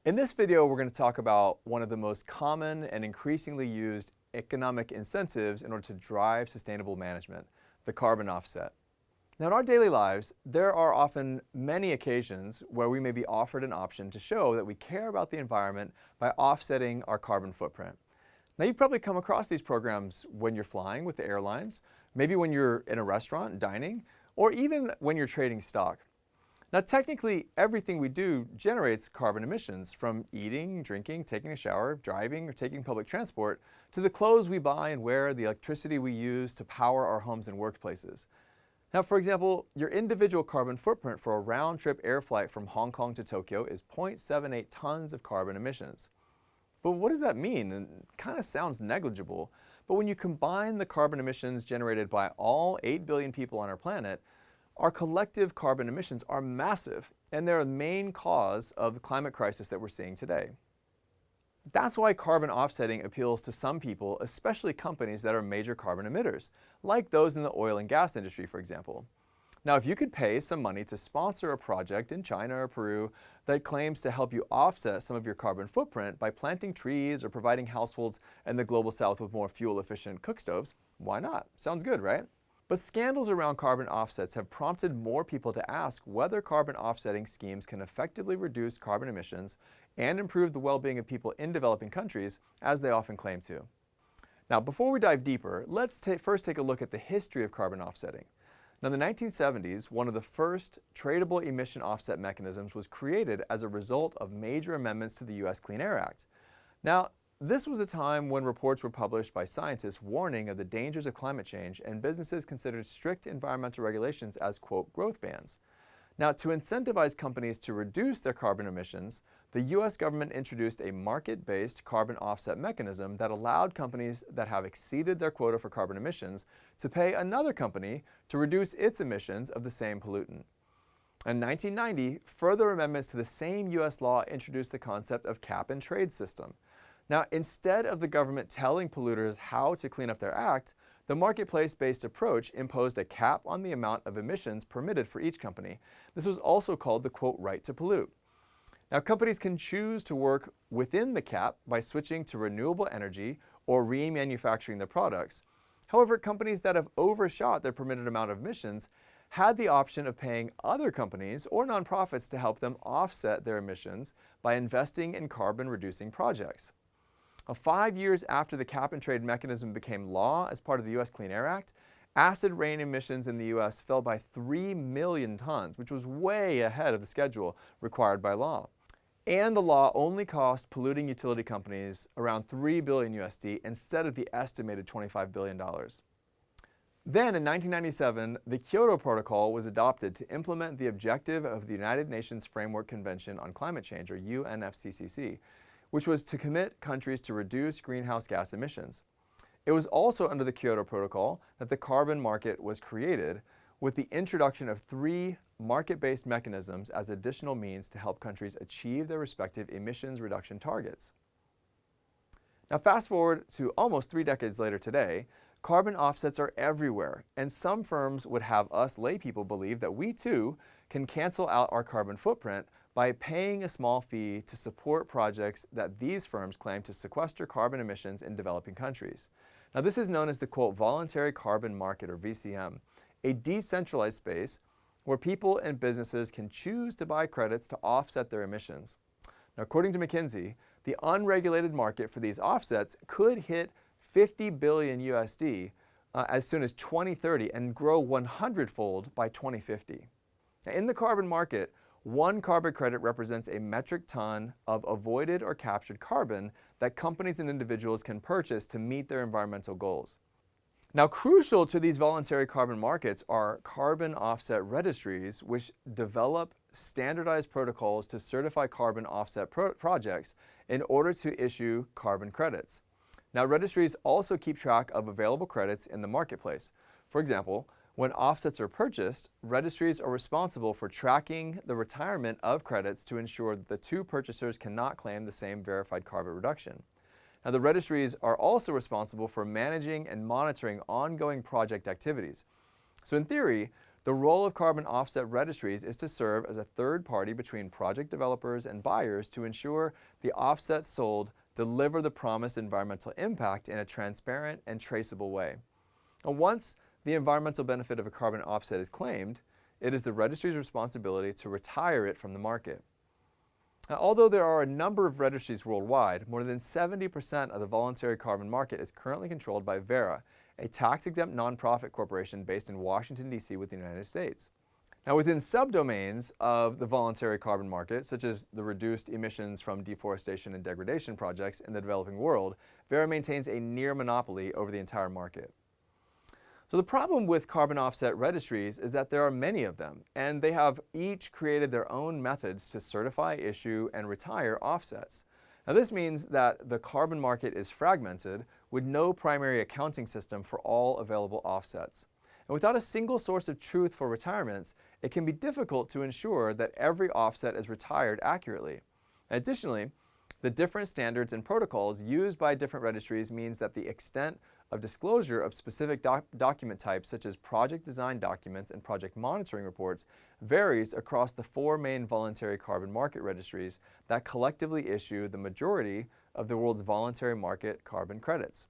In this video, we're going to talk about one of the most common and increasingly used economic incentives in order to drive sustainable management, the carbon offset. Now, in our daily lives, there are often many occasions where we may be offered an option to show that we care about the environment by offsetting our carbon footprint. Now, you've probably come across these programs when you're flying with the airlines, maybe when you're in a restaurant dining, or even when you're trading stock. Now, technically, everything we do generates carbon emissions, from eating, drinking, taking a shower, driving, or taking public transport, to the clothes we buy and wear, the electricity we use to power our homes and workplaces. Now, for example, your individual carbon footprint for a round-trip air flight from Hong Kong to Tokyo is 0.78 tons of carbon emissions. But what does that mean? And it kind of sounds negligible. But when you combine the carbon emissions generated by all 8 billion people on our planet, our collective carbon emissions are massive, and they're a main cause of the climate crisis that we're seeing today. That's why carbon offsetting appeals to some people, especially companies that are major carbon emitters, like those in the oil and gas industry, for example. Now, if you could pay some money to sponsor a project in China or Peru that claims to help you offset some of your carbon footprint by planting trees or providing households in the global south with more fuel-efficient cook stoves, why not? Sounds good, right? But scandals around carbon offsets have prompted more people to ask whether carbon offsetting schemes can effectively reduce carbon emissions and improve the well-being of people in developing countries, as they often claim to. Now, before we dive deeper, let's first take a look at the history of carbon offsetting. Now, in the 1970s, one of the first tradable emission offset mechanisms was created as a result of major amendments to the U.S. Clean Air Act. Now, this was a time when reports were published by scientists warning of the dangers of climate change, and businesses considered strict environmental regulations as, quote, growth bans. Now, to incentivize companies to reduce their carbon emissions, the U.S. government introduced a market-based carbon offset mechanism that allowed companies that have exceeded their quota for carbon emissions to pay another company to reduce its emissions of the same pollutant. In 1990, further amendments to the same U.S. law introduced the concept of cap-and-trade system. Now, instead of the government telling polluters how to clean up their act, the marketplace-based approach imposed a cap on the amount of emissions permitted for each company. This was also called the, quote, right to pollute. Now, companies can choose to work within the cap by switching to renewable energy or remanufacturing their products. However, companies that have overshot their permitted amount of emissions had the option of paying other companies or nonprofits to help them offset their emissions by investing in carbon-reducing projects. 5 years after the cap-and-trade mechanism became law as part of the U.S. Clean Air Act, acid rain emissions in the U.S. fell by 3 million tons, which was way ahead of the schedule required by law. And the law only cost polluting utility companies around $3 billion USD instead of the estimated $25 billion. Then, in 1997, the Kyoto Protocol was adopted to implement the objective of the United Nations Framework Convention on Climate Change, or UNFCCC, which was to commit countries to reduce greenhouse gas emissions. It was also under the Kyoto Protocol that the carbon market was created, with the introduction of 3 market-based mechanisms as additional means to help countries achieve their respective emissions reduction targets. Now, fast forward to almost 3 decades later today, carbon offsets are everywhere, and some firms would have us laypeople believe that we too can cancel out our carbon footprint by paying a small fee to support projects that these firms claim to sequester carbon emissions in developing countries. Now, this is known as the, quote, voluntary carbon market, or VCM, a decentralized space where people and businesses can choose to buy credits to offset their emissions. Now, according to McKinsey, the unregulated market for these offsets could hit 50 billion USD as soon as 2030 and grow 100-fold by 2050. Now, in the carbon market, 1 carbon credit represents a metric ton of avoided or captured carbon that companies and individuals can purchase to meet their environmental goals. Now, crucial to these voluntary carbon markets are carbon offset registries, which develop standardized protocols to certify carbon offset projects in order to issue carbon credits. Now, registries also keep track of available credits in the marketplace. For example, when offsets are purchased, registries are responsible for tracking the retirement of credits to ensure that the 2 purchasers cannot claim the same verified carbon reduction. Now, the registries are also responsible for managing and monitoring ongoing project activities. So in theory, The role of carbon offset registries is to serve as a third party between project developers and buyers to ensure the offsets sold deliver the promised environmental impact in a transparent and traceable way. And once the environmental benefit of a carbon offset is claimed, it is the registry's responsibility to retire it from the market. Now, although there are a number of registries worldwide, more than 70% of the voluntary carbon market is currently controlled by Verra, a tax-exempt nonprofit corporation based in Washington, D.C. with the United States. Now, within subdomains of the voluntary carbon market, such as the reduced emissions from deforestation and degradation projects in the developing world, Verra maintains a near monopoly over the entire market. So the problem with carbon offset registries is that there are many of them, and they have each created their own methods to certify, issue, and retire offsets. Now this means that the carbon market is fragmented with no primary accounting system for all available offsets. And without a single source of truth for retirements, it can be difficult to ensure that every offset is retired accurately. Additionally, the different standards and protocols used by different registries means that the extent of disclosure of specific document types, such as project design documents and project monitoring reports, varies across the four main voluntary carbon market registries that collectively issue the majority of the world's voluntary market carbon credits.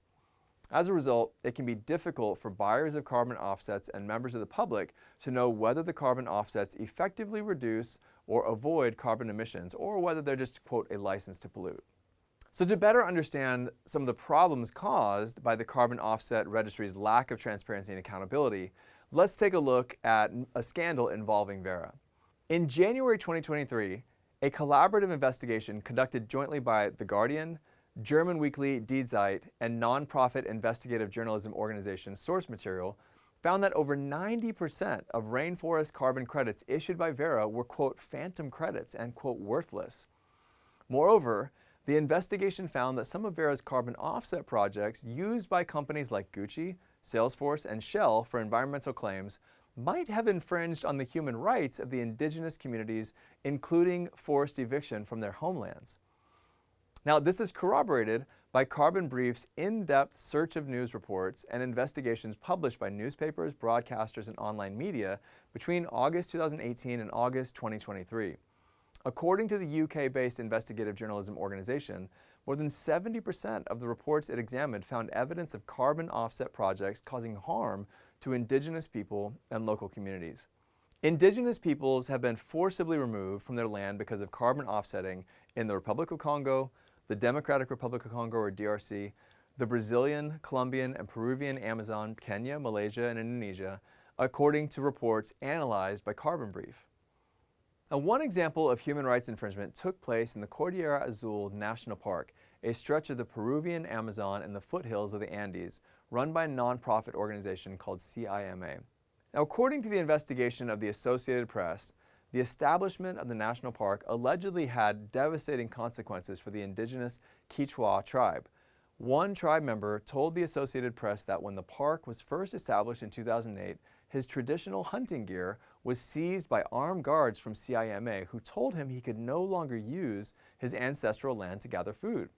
As a result, it can be difficult for buyers of carbon offsets and members of the public to know whether the carbon offsets effectively reduce or avoid carbon emissions, or whether they're just, quote, a license to pollute. So to better understand some of the problems caused by the carbon offset registry's lack of transparency and accountability, let's take a look at a scandal involving Verra. In January 2023, a collaborative investigation conducted jointly by The Guardian, German weekly Die Zeit, and nonprofit investigative journalism organization Source Material found that over 90% of rainforest carbon credits issued by Verra were, quote, phantom credits and, quote, worthless. Moreover, the investigation found that some of Verra's carbon offset projects used by companies like Gucci, Salesforce, and Shell for environmental claims might have infringed on the human rights of the indigenous communities, including forced eviction from their homelands. Now, this is corroborated by Carbon Brief's in-depth search of news reports and investigations published by newspapers, broadcasters, and online media between August 2018 and August 2023. According to the UK-based investigative journalism organization, more than 70% of the reports it examined found evidence of carbon offset projects causing harm to indigenous people and local communities. Indigenous peoples have been forcibly removed from their land because of carbon offsetting in the Republic of Congo, the Democratic Republic of Congo or DRC, the Brazilian, Colombian, and Peruvian Amazon, Kenya, Malaysia, and Indonesia, according to reports analyzed by Carbon Brief. Now, one example of human rights infringement took place in the Cordillera Azul National Park, a stretch of the Peruvian Amazon in the foothills of the Andes, run by a nonprofit organization called CIMA. Now, according to the investigation of the Associated Press, the establishment of the national park allegedly had devastating consequences for the indigenous Quechua tribe. One tribe member told the Associated Press that when the park was first established in 2008, his traditional hunting gear was seized by armed guards from CIMA who told him he could no longer use his ancestral land to gather food.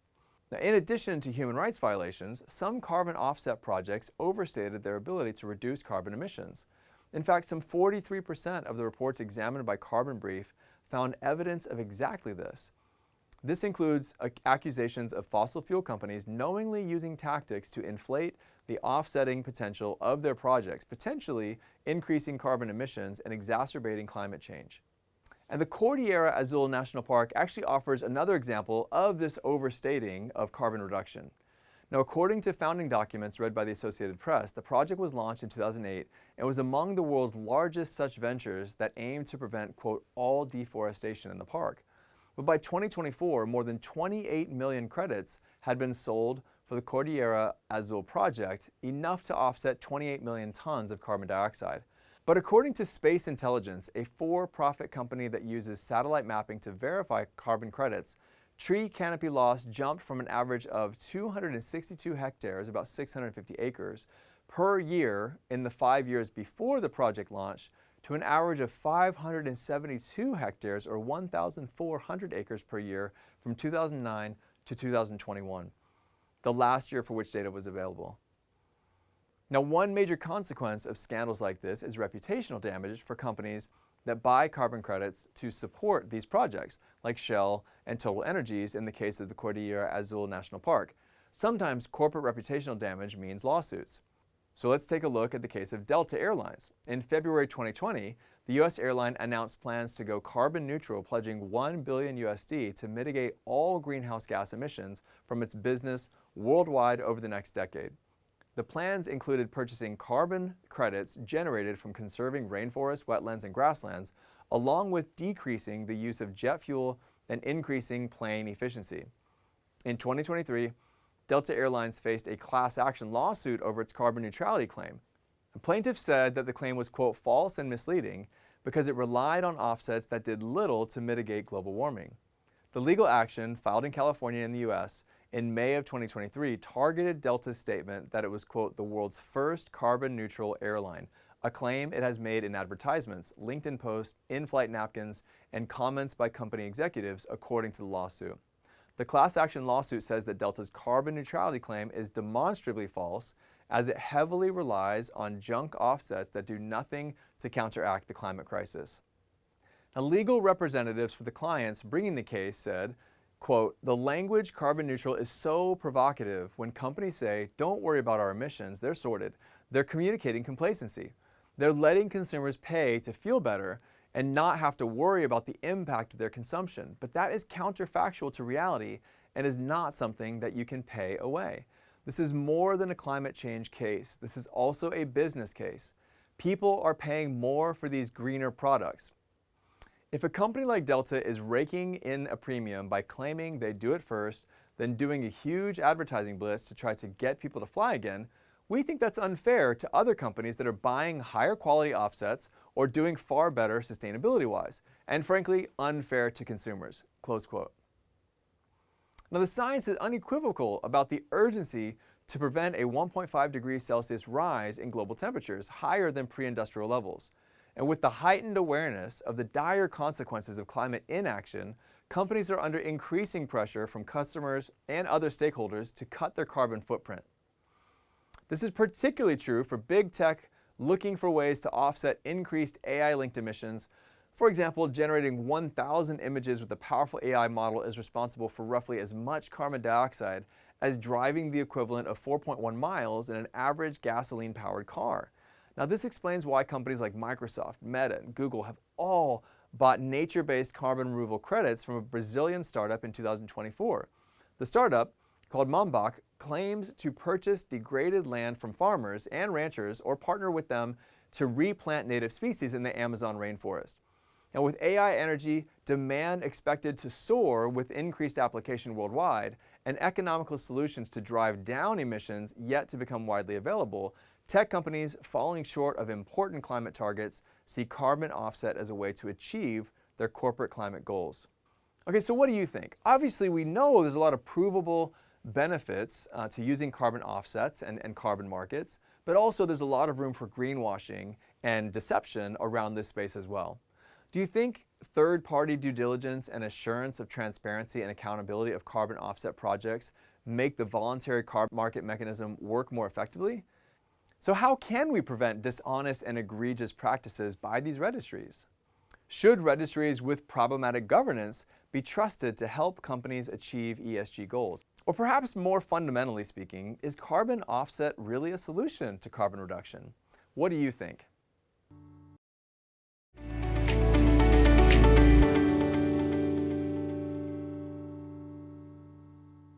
Now, in addition to human rights violations, some carbon offset projects overstated their ability to reduce carbon emissions. In fact, some 43% of the reports examined by Carbon Brief found evidence of exactly this. This includes accusations of fossil fuel companies knowingly using tactics to inflate the offsetting potential of their projects, potentially increasing carbon emissions and exacerbating climate change. And the Cordillera Azul National Park actually offers another example of this overstating of carbon reduction. Now, according to founding documents read by the Associated Press, the project was launched in 2008 and was among the world's largest such ventures that aimed to prevent, quote, all deforestation in the park. But by 2024, more than 28 million credits had been sold for the Cordillera Azul project, enough to offset 28 million tons of carbon dioxide. But according to Space Intelligence, a for-profit company that uses satellite mapping to verify carbon credits, tree canopy loss jumped from an average of 262 hectares, about 650 acres, per year in the 5 years before the project launched to an average of 572 hectares or 1,400 acres per year from 2009 to 2021, the last year for which data was available. Now, one major consequence of scandals like this is reputational damage for companies that buy carbon credits to support these projects, like Shell and Total Energies in the case of the Cordillera Azul National Park. Sometimes corporate reputational damage means lawsuits. So let's take a look at the case of Delta Airlines. In February 2020, the U.S. airline announced plans to go carbon neutral, pledging $1 billion to mitigate all greenhouse gas emissions from its business worldwide over the next decade. The plans included purchasing carbon credits generated from conserving rainforests, wetlands, and grasslands, along with decreasing the use of jet fuel and increasing plane efficiency. In 2023, Delta Airlines faced a class action lawsuit over its carbon neutrality claim. The plaintiff said that the claim was, quote, false and misleading because it relied on offsets that did little to mitigate global warming. The legal action, filed in California and the U.S. in May of 2023, targeted Delta's statement that it was, quote, the world's first carbon neutral airline, a claim it has made in advertisements, LinkedIn posts, in-flight napkins, and comments by company executives, according to the lawsuit. The class action lawsuit says that Delta's carbon neutrality claim is demonstrably false, as it heavily relies on junk offsets that do nothing to counteract the climate crisis. Now, legal representatives for the clients bringing the case said, quote, the language carbon neutral is so provocative. When companies say, don't worry about our emissions, they're sorted. They're communicating complacency. They're letting consumers pay to feel better and not have to worry about the impact of their consumption. But that is counterfactual to reality and is not something that you can pay away. This is more than a climate change case. This is also a business case. People are paying more for these greener products. If a company like Delta is raking in a premium by claiming they do it first, then doing a huge advertising blitz to try to get people to fly again, we think that's unfair to other companies that are buying higher quality offsets or doing far better sustainability-wise, and frankly, unfair to consumers, close quote. Now, the science is unequivocal about the urgency to prevent a 1.5 degrees Celsius rise in global temperatures higher than pre-industrial levels. And with the heightened awareness of the dire consequences of climate inaction, companies are under increasing pressure from customers and other stakeholders to cut their carbon footprint. This is particularly true for big tech looking for ways to offset increased AI-linked emissions. For example, generating 1,000 images with a powerful AI model is responsible for roughly as much carbon dioxide as driving the equivalent of 4.1 miles in an average gasoline-powered car. Now, this explains why companies like Microsoft, Meta, and Google have all bought nature-based carbon removal credits from a Brazilian startup in 2024. The startup, called Mambach, claims to purchase degraded land from farmers and ranchers or partner with them to replant native species in the Amazon rainforest. And with AI energy demand expected to soar with increased application worldwide and economical solutions to drive down emissions yet to become widely available, tech companies falling short of important climate targets see carbon offset as a way to achieve their corporate climate goals. Okay, so what do you think? Obviously, we know there's a lot of provable benefits to using carbon offsets and carbon markets, but also there's a lot of room for greenwashing and deception around this space as well. Do you think third-party due diligence and assurance of transparency and accountability of carbon offset projects make the voluntary carbon market mechanism work more effectively? So how can we prevent dishonest and egregious practices by these registries? Should registries with problematic governance be trusted to help companies achieve ESG goals? Or perhaps more fundamentally speaking, is carbon offset really a solution to carbon reduction? What do you think?